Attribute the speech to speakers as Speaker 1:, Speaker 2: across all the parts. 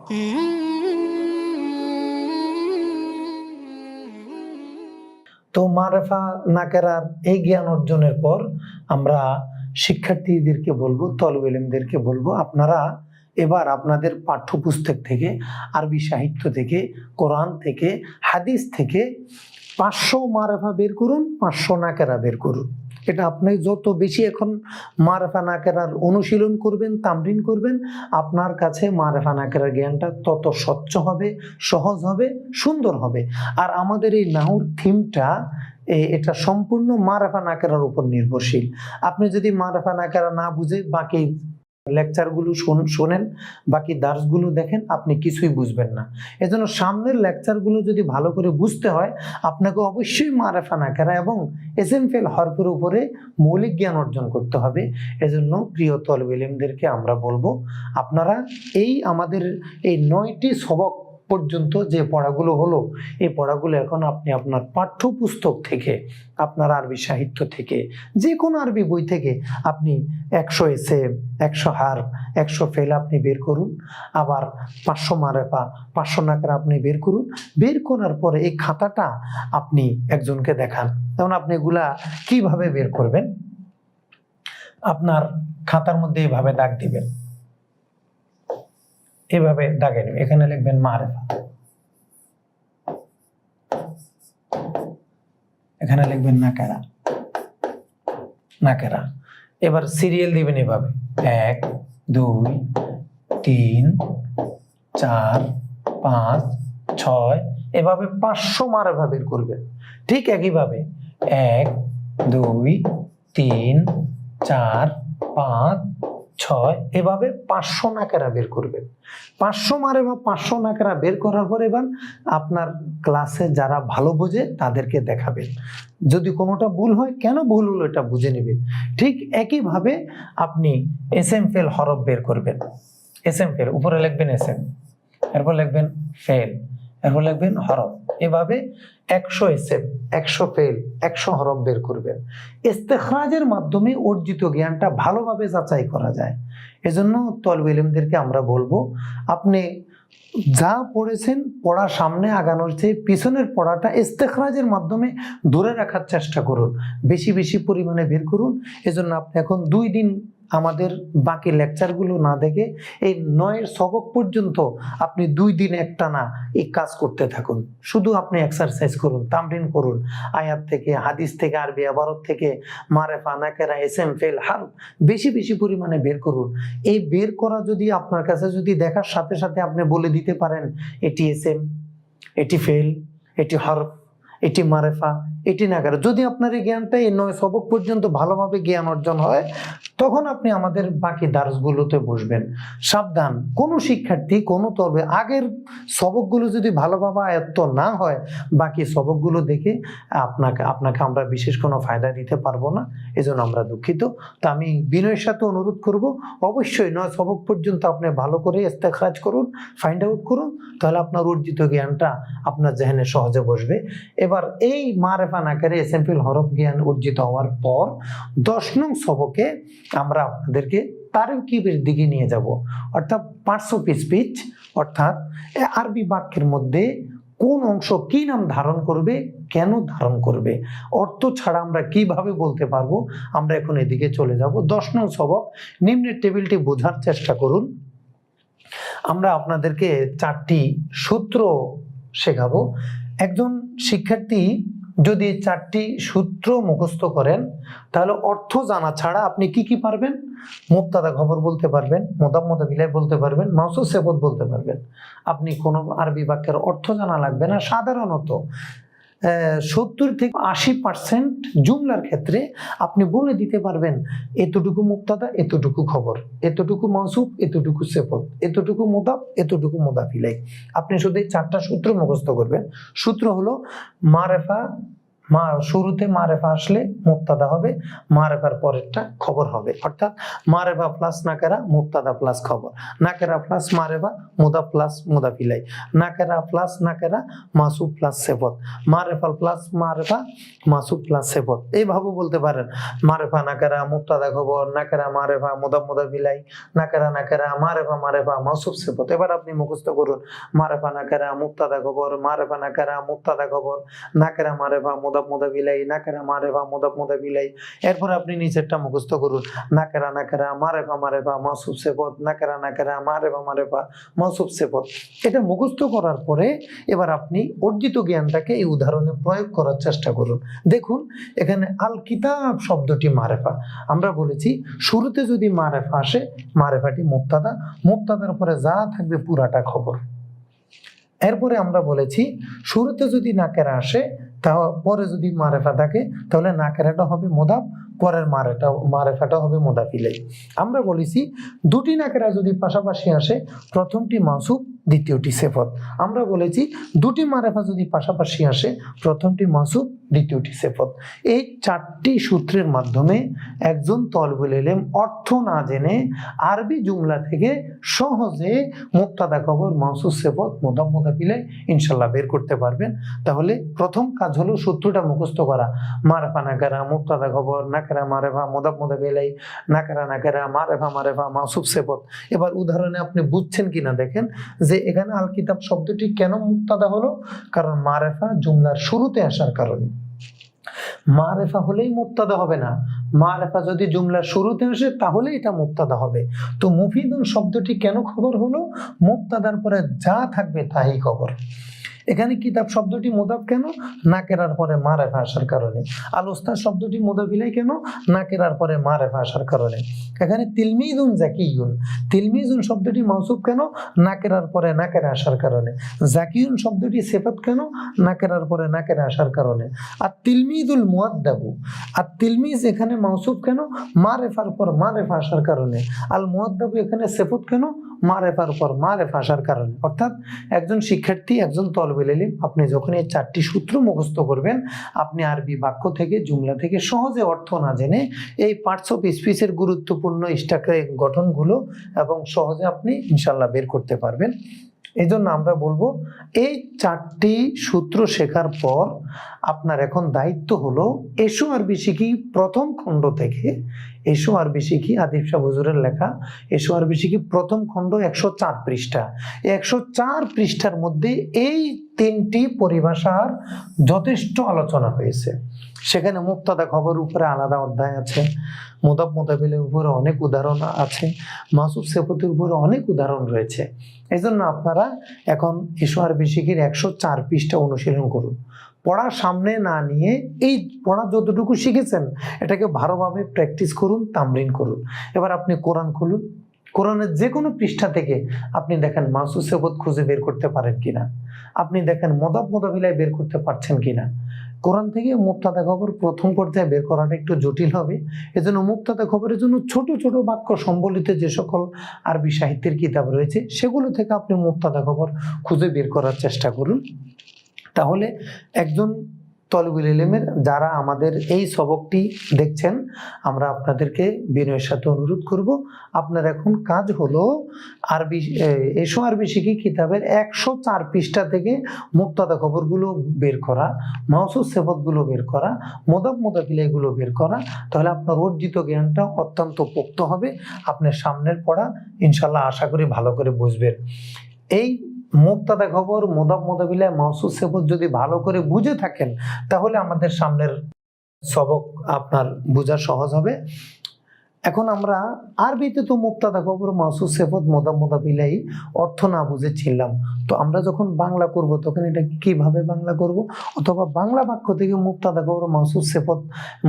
Speaker 1: তো মারেফা নাকেরার এই জ্ঞান অর্জনের পর আমরা শিক্ষার্থীদেরকে বলবো, তলবে ইলমদেরকে বলবো, আপনারা এবার আপনাদের পাঠ্যপুস্তক থেকে, আরবি সাহিত্য থেকে, কোরআন থেকে, হাদিস থেকে 500 মারেফা বের করুন, 500 নাকেরা বের করুন। এটা আপনি যত বেশি এখন মারেফা নাকেরার অনুশীলন করবেন, তামরিন করবেন, আপনার কাছে মারেফা নাকেরার জ্ঞানটা তত স্বচ্ছ হবে, সহজ হবে, সুন্দর হবে। আর আমাদের এই নাহুর থিমটা এটা সম্পূর্ণ মারেফা নাকেরার উপর নির্ভরশীল। আপনি যদি মারেফা নাকেরা না বুঝে বাকি লেকচারগুলো শোনেন, বাকি দার্সগুলো দেখেন, আপনি কিছুই বুঝবেন না। এজন্য সামনের লেকচারগুলো যদি ভালো করে বুঝতে হয়, আপনাকে অবশ্যই মারেফা নাকেরা এবং ইসম ফেল হরফের উপরে মৌলিক জ্ঞান অর্জন করতে হবে। এজন্য প্রিয় তলবে ইলমদেরকে আমরা বলবো, আপনারা এই আমাদের এই 9টি সবক পর্যন্ত যে পড়াগুলো হলো, এই পড়াগুলো এখন আপনি আপনার পাঠ্যপুস্তক থেকে, আপনার আরবি সাহিত্য থেকে, যে কোনো আরবি বই থেকে আপনি 100 এসএম, 100 হারফ, 100 ফেল আপনি বের করুন। আবার 500 মারেফা, 500 নাকেরা আপনি বের করুন। বের করার পরে এই খাতাটা আপনি একজনকে দেখান। যেমন আপনি এগুলা কিভাবে বের করবেন, আপনার খাতার মধ্যে এইভাবে দাগ দিবেন, এভাবে দাগে নেবেন, এখানে লিখবেন মারেফা, এখানে লিখবেন নাকেরা, নাকেরা। এবার সিরিয়াল দিবেন এভাবে 1 2 3 4 5 6, এভাবে 500 মারেফা বের করবেন। ঠিক একইভাবে 1 2 3 4 5 6, এভাবে 500 নাকেরা বের করবেন। 500 মারেফা, 500 নাকেরা বের করার পর এবার আপনার ক্লাসে যারা ভালো বোঝে তাদেরকে দেখাবেন। যদি কোনোটা ভুল হয়, কেন ভুল হলো এটা বুঝে নেবেন। ঠিক একইভাবে আপনি এসএম ফেল হরফ বের করবেন। এসএম ফেল উপরে লিখবেন এসএম, এরপর লিখবেন ফেল, এরপর লিখবেন হরফ। এভাবে 100 এসএম, 100 ফেল, 100 হরফ বের করবেন। ইস্তেখরাজের মাধ্যমে অর্জিত জ্ঞানটা ভালোভাবে যাচাই করা যায়। এজন্য তলবে ইলমদেরকে আমরা বলবো, আপনি যা পড়েছেন, পড়া সামনে আগানোর চেয়ে পিছনের পড়াটা ইস্তেখরাজের মাধ্যমে ধরে রাখার চেষ্টা করুন, বেশি বেশি পরিমাণে বের করুন। এজন্য আপনি এখন 2 দিন আমাদের বাকি লেকচারগুলো না দেখে এই 9 সবক পর্যন্ত আপনি 2 দিন একটানা এই কাজ করতে থাকুন। শুধু আপনি এক্সারসাইজ করুন, তামরিন করুন, আয়াত থেকে, হাদিস থেকে, আরবি ইবারত থেকে, মারেফা নাকেরা, ইসম ফেল হারফ বেশি বেশি পরিমাণে বের করুন। এই বের করা যদি আপনার কাছে যদি দেখার সাথে সাথে আপনি বলে দিতে পারেন এটি ইসম, এটি ফেল, এটি হরফ, এটি মারেফা, এটি নাকেরা, যদি আপনার এই জ্ঞানটা এই 9 সবক পর্যন্ত ভালোভাবে জ্ঞান অর্জন হয়, তখন আপনি আমাদের বাকি দার্সগুলোতে বসবেন। সাবধান, কোনো শিক্ষার্থী কোনো তলবে আগের সবকগুলো যদি ভালোভাবে আয়ত্ত না হয়, বাকি সবকগুলো দেখে আপনাকে আমরা বিশেষ কোনো ফায়দা দিতে পারবো না। এজন্য আমরা দুঃখিত। তো আমি বিনয়ের সাথে অনুরোধ করব, অবশ্যই 9 সবক পর্যন্ত আপনি ভালো করে ইস্তেখরাজ করুন, ফাইন্ড আউট করুন, তাহলে আপনার অর্জিত জ্ঞানটা আপনার জেহেনে সহজে বসবে। এবার এই মারেফা নাকেরা, ইসম ফেল হরফ জ্ঞান অর্জিত হওয়ার পর 10 নং সবকে আমরা আপনাদেরকে তারকিবের দিকে নিয়ে যাব, অর্থাৎ পার্টস অফ স্পিচ, অর্থাৎ আরবি বাক্যের মধ্যে কোন অংশ কি নাম ধারণ করবে, কেন ধারণ করবে, অর্থ ছাড়া আমরা কিভাবে বলতে পারবো, আমরা এখন এদিকে চলে যাব। 10 নং সবক, নিম্নের টেবিলটি বোঝার চেষ্টা করুন। আমরা আপনাদেরকে 4টি সূত্র শেখাবো। একজন শিক্ষার্থী যদি 4টি সূত্র মুখস্থ করেন, তাহলে অর্থ জানা ছাড়া আপনি কি কি পারবেন? মুবতাদা খবর বলতে পারবেন, মুদাফ মুদাফ ইলাইহি বলতে পারবেন, মাউসুফ সিফাত বলতে পারবেন। আপনি কোনো আরবি বাক্যের অর্থ জানা লাগবে না। সাধারণত 70 থেকে 80% জুমলার ক্ষেত্রে আপনি বলে দিতে পারবেন এতটুকু মুবতাদা, এতটুকু খবর, এতটুকু মাউসুফ, এতটুকু সিফাত, এতটুকু মুদাফ, এতটুকু মুদাফ ইলাইহি। আপনি শুধু এই 4টা সূত্র মুখস্থ করবেন। সূত্র হলো মারেফা শুরুতে মারেফা আসলে মুবতাদা হবে, মারেফার পরেরটা খবর হবে। অর্থাৎ মারেফা প্লাস নাকেরা মুবতাদা প্লাস খবর, নাকেরা প্লাস মারেফা মুদাফ প্লাস মুদাফ ইলাই, নাকেরা প্লাস নাকেরা মাসুব প্লাস সিফাত, মারেফা প্লাস মারেফা মাসুব প্লাস সিফাত। এইভাবে বলতে পারেন মারেফা নাকেরা মুবতাদা খবর, নাকেরা মারেফা মুদাফ মুদাফ ইলাই, নাকেরা নাকেরা মারেফা মারেফা মাসুব সিফাত। এবার আপনি মুখস্থ করুন মারেফা নাকেরা মুবতাদা খবর, মারেফা নাকেরা মুবতাদা খবর, নাকেরা মারেফা মুদাফ মুদাফ ইলাই, নাকেরা মারেফা মুদাফ মুদাফ ইলাই। এরপর আপনি নিচেরটা মুখস্থ করুন নাকেরা নাকেরা মারেফা মারেফা মাসুব সিফাত, নাকেরা নাকেরা মারেফা মারেফা মাসুব সিফাত। এটা মুখস্থ করার পরে এবার আপনি অর্জিত জ্ঞানটাকে এই উদাহরণে প্রয়োগ করার চেষ্টা করুন। দেখুন এখানে আল কিতাব শব্দটি মারেফা, আমরা বলেছি শুরুতে যদি মারেফা আসে মারেফাটি মুবতাদা, মুবতাদার পরে যা থাকবে পুরাটা খবর। এরপরে আমরা বলেছি শুরুতে যদি নাকেরা আসে পরে যদি মারেফা থাকে তাহলে নাকেরাটা হবে মুদাফ, পরের মারেফাটা হবে মুদাফ ইলাই। আমরা বলেছি দুটি নাকেরা যদি পাশাপাশি আসে প্রথমটি মাসুব দ্বিতীয়টি সিফাত। আমরা বলেছি দুটি মারেফা যদি পাশাপাশি আসে প্রথমটি মাসুব দ্বিতীয়টি সিফাত। এই চারটি সূত্রের মাধ্যমে একজন তলবুল ইলম অর্থ না জেনে আরবি জুমলা থেকে সহজে মুবতাদা খবর মাসুব সিফাত মুদাফ মুদাফ ইলাই ইনশাআল্লাহ বের করতে পারবেন। তাহলে প্রথম কাজ হলো সূত্রটা মুখস্থ করা, মারেফা নাকেরা মুবতাদা খবর, নাকেরা মারেফা মুদাফ মুদাফ ইলাই, নাকেরা নাকেরা মারেফা মারেফা মাসুব সিফাত। এবার উদাহরণে আপনি বুঝছেন কিনা দেখেন যে এখানে আল কিতাব শব্দটি কেন মুবতাদা হলো, কারণ মারেফা জুমলার শুরুতে আসার কারণে। মারেফা হলেই মুবতাদা হবে না, মারেফা যদি জুমলার শুরুতে আসে তাহলে এটা মুবতাদা হবে। তো মুফিদুন শব্দটি কেন খবর হলো, মুবতাদার পরে যা থাকবে তাই খবর। এখানে কিতাব শব্দটি মুদাফ কেন, নাকেরার পরে মারেফা আসার কারণে। আল উস্তাদ শব্দটি মুদাফ ইলাই কেন, নাকেরার পরে মারেফা আসার কারণে। এখানে তিলমিজুন জাকিয়ুন, তিলমিজুন শব্দটি মাউসুফ কেন, নাকেরার পরে নাকেরা আসার কারণে। জাকিয়ুন শব্দটি সিফাত কেন, নাকেরার পরে নাকেরা আসার কারণে। আর তিলমিজুল মুআদ্দাবু, আর তিলমিজ এখানে মাউসুফ কেন, মারেফার পর মারেফা আসার কারণে। আল মুআদ্দাবু এখানে সিফাত কেন, মারেফার পর মারেফা আসার কারণে। অর্থাৎ একজন শিক্ষার্থী একজন তলবুল ইলম আপনি যখন এই চারটি সূত্র মুখস্থ করবেন আপনি আরবি বাক্য থেকে জুমলা থেকে সহজে অর্থ না জেনে এই পার্টস অফ স্পিচের গুরুত্বপূর্ণ স্ট্রাকচার গঠনগুলো এবং সহজে আপনি ইনশাআল্লাহ বের করতে পারবেন। এই জন্য আমরা বলবো এই চারটি সূত্র শেখার পর আপনার এখন দায়িত্ব হলো এসো আরবি শিখি প্রথম খণ্ড থেকে, এসো আরবি শিখি আতিফ শাহ হুজুরের লেখা এসো আরবি শিখি প্রথম খণ্ড 104 পৃষ্ঠা। 104 পৃষ্ঠার মধ্যে এই তিনটি পরিভাষার যথেষ্ট আলোচনা হয়েছে। সেখানে মুবতাদা খবর উপরে আলাদা অধ্যায় আছে, মুদাফ মুদাফিলের উপরে অনেক উদাহরণ আছে, মাসুব সিফাতের উপরে অনেক উদাহরণ রয়েছে। এই জন্য আপনারা এখন এসো আরবি শিখির 104 পৃষ্ঠা অনুশীলন করুন। পড়া সামনে না নিয়ে এই পড়া যতটুকু শিখেছেন এটাকে ভালোভাবে প্র্যাকটিস করুন, তামরিন করুন। এবার আপনি কোরআন খুলুন, কোরআনের যে কোনো পৃষ্ঠা থেকে আপনি দেখেন মাসুব সিফাত খুঁজে বের করতে পারেন কিনা, আপনি দেখেন মুদাফ মুদাফ ইলাই বের করতে পারছেন কিনা। কোরআন থেকে মুবতাদা খবর প্রথম পর্যায়ে বের করাটা একটু জটিল হবে, এজন্য মুবতাদা খবরের জন্য ছোট ছোট বাক্য সম্বলিত যে সকল আরবি সাহিত্যের কিতাব রয়েছে সেগুলো থেকে আপনি মুবতাদা খবর খুঁজে বের করার চেষ্টা করুন। তাহলে একজন তলবুল ইলমের যারা আমাদের এই সবকটি দেখছেন আমরা আপনাদেরকে বিনয়ের সাথে অনুরোধ করব, আপনার এখন কাজ হলো আরবি এসো আরবি শিখি কিতাবের 104 পৃষ্ঠা থেকে মুবতাদা খবরগুলো বের করা, মাউসুফ সিফাতগুলো বের করা, মুদাফ মুদাফ ইলাইগুলো বের করা। তাহলে আপনার অর্জিত জ্ঞানটা অত্যন্ত পোক্ত হবে, আপনার সামনের পড়া ইনশাল্লাহ আশা করি ভালো করে বুঝবেন। এই মুবতাদা খবর মুদাফ মুদাফ ইলাই মাউসুফ সিফাত যদি ভালো করে বুঝে থাকেন তাহলে আমাদের সামনের সবক আপনার বোঝা সহজ হবে। এখন আমরা আরবিতে তো মুবতাদা খবর মাউসুফ সিফাত মুদাফ মুদাফ ইলাই অর্থ না বুঝে ছিলাম, তো আমরা যখন বাংলা করব তখন এটা কিভাবে বাংলা করব, অথবা বাংলা বাক্য থেকে মুবতাদা খবর মাউসুফ সিফাত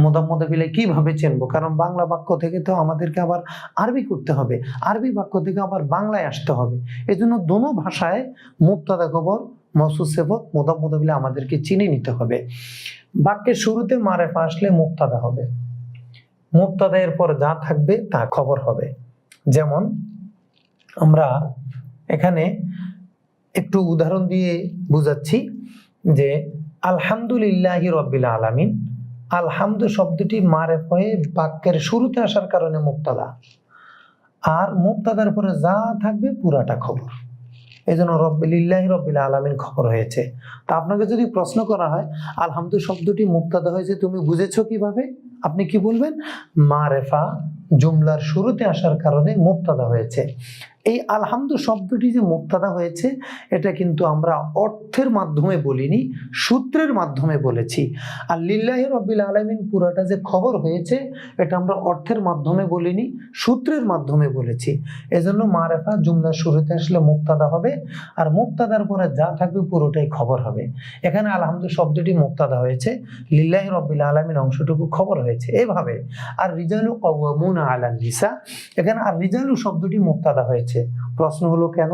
Speaker 1: মুদাফ মুদাফ ইলাই কিভাবে চিনবো, কারণ বাংলা বাক্য থেকে তো আমাদেরকে আবার আরবি করতে হবে, আরবি বাক্য থেকে আবার বাংলায় আসতে হবে। এজন্য দোনো ভাষায় মুবতাদা খবর মাউসুফ সিফাত মুদাফ মুদাফ ইলাই আমাদেরকে চিনে নিতে হবে। বাক্যের শুরুতে মারেফা আসলে মুবতাদা হবে, মুবতাদা এর পর যা থাকবে তা খবর হবে। যেমন আমরা এখানে একটু উদাহরণ দিয়ে বুঝাচ্ছি যে আলহামদুলিল্লাহি রাব্বিল আলামিন, আলহামদু শব্দটি মারেফ হয়ে বাক্যের শুরুতে আসার কারণে মুবতাদা, আর মুবতাদার পরে যা থাকবে পুরাটা খবর। এই জন্য লিল্লাহি রাব্বিল আলামিন খবর হয়েছে। তা আপনাকে যদি প্রশ্ন করা হয় আলহামদু শব্দটি মুবতাদা হয়েছে তুমি বুঝেছো কিভাবে, আপনি কি বলবেন? মারেফা জুমলার শুরুতে আসার কারণে মুবতাদা হয়েছে। এই আলহামদু শব্দটি যে মুবতাদা হয়েছে এটা কিন্তু আমরা অর্থের মাধ্যমে বলিনি, সূত্রের মাধ্যমে বলেছি। আর লিল্লাহি রাব্বিল আলামিন পুরাটা যে খবর হয়েছে এটা আমরা অর্থের মাধ্যমে বলিনি, সূত্রের মাধ্যমে বলেছি। এজন্য মারেফা জুমলার শুরুতে আসলে মুবতাদা হবে, আর মুবতাদার পরে যা থাকবে পুরোটাই খবর হবে। এখানে আলহামদু শব্দটি মুবতাদা হয়েছে, লিল্লাহি রাব্বিল আলামিন অংশটুকু খবর হয়েছে এভাবে। আর রিজালু কাওয়ামুনা আলান নিসা, এখানে আর রিজালু শব্দটি মুবতাদা হয়েছে। প্রশ্ন হলো কেন?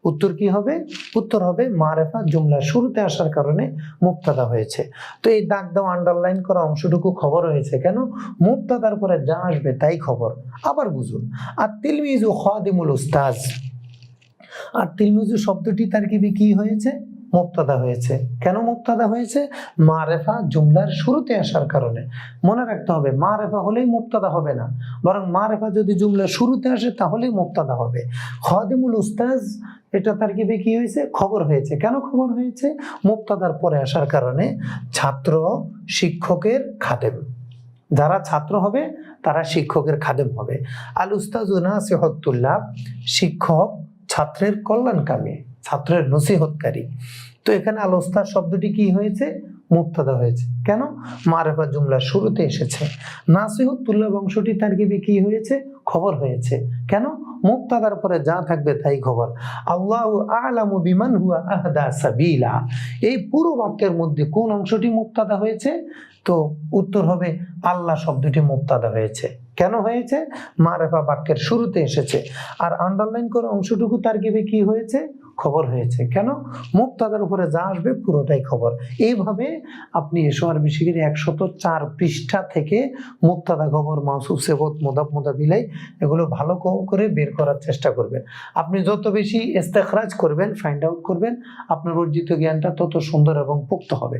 Speaker 1: উত্তর কি হবে? উত্তর হবে মারেফা জুমলার শুরুতে আসার কারণে মুবতাদা হয়েছে। তো এই দাগ দাও আন্ডারলাইন করা অংশটুকু খবর হয়েছে কেন? মুবতাদার পরে যা আসবে তাই খবর। আবার বুঝুন, আর তিলমিজু খাদিমুল উস্তাজ, আর তিলমিজু শব্দটি তারকিবে কি হয়েছে? মুবতাদা হয়েছে। কেন মুবতাদা হয়েছে? মারেফা জুমলার শুরুতে আসার কারণে। মনে রাখতে হবে মারেফা হলেই মুবতাদা হবে না, বরং মারেফা যদি জুমলার শুরুতে আসে তাহলেই মুবতাদা হবে। খাদিমুল উস্তাজ এটা তারকিবে কি হয়েছে? খবর হয়েছে। কেন খবর হয়েছে? মুবতাদার পরে আসার কারণে। ছাত্র শিক্ষকের খাদেম, যারা ছাত্র হবে তারা শিক্ষকের খাদেম হবে। আল উস্তাজু নাসিহুত তুল্লাব, শিক্ষক ছাত্রের কল্যাণকামী, ছাত্রের নসিহতকারী। তো এখানে আল উস্তাদ শব্দটি কি হয়েছে? মুবতাদা হয়েছে। কেন? মারেফা জুমলার শুরুতে এসেছে। নাসিহুত তুল্লাব অংশটি তারকিবে কি হয়েছে? খবর হয়েছে। কেন? মুবতাদার পরে যা থাকবে তাই খবর। আল্লাহু আ'লামু বিমান হুয়া আহদা সাবিলা, এই পুরো বাক্যের মধ্যে কোন অংশটি মুবতাদা হয়েছে? তো উত্তর হবে আল্লাহ শব্দটি মুবতাদা হয়েছে। কেন হয়েছে? মারেফা বাক্যের শুরুতে এসেছে। আর আন্ডারলাইন করা অংশটুকু তারকিবে কি হয়েছে? খবর হয়েছে। কেন? মুবতাদার উপরে যা আসবে পুরোটাই খবর। এইভাবে আপনি এশোয়ার বিশিকের 104 পৃষ্ঠা থেকে মুবতাদা, খবর, মাউসুফ, সিফত, মুদাফ, মুদাফ ইলাইহ এগুলো ভালো করে বের করার চেষ্টা করবেন। আপনি যত বেশি ইস্তেখরাজ করবেন, ফাইন্ড আউট করবেন, আপনার অর্জিত জ্ঞানটা তত সুন্দর এবং পোক্ত হবে।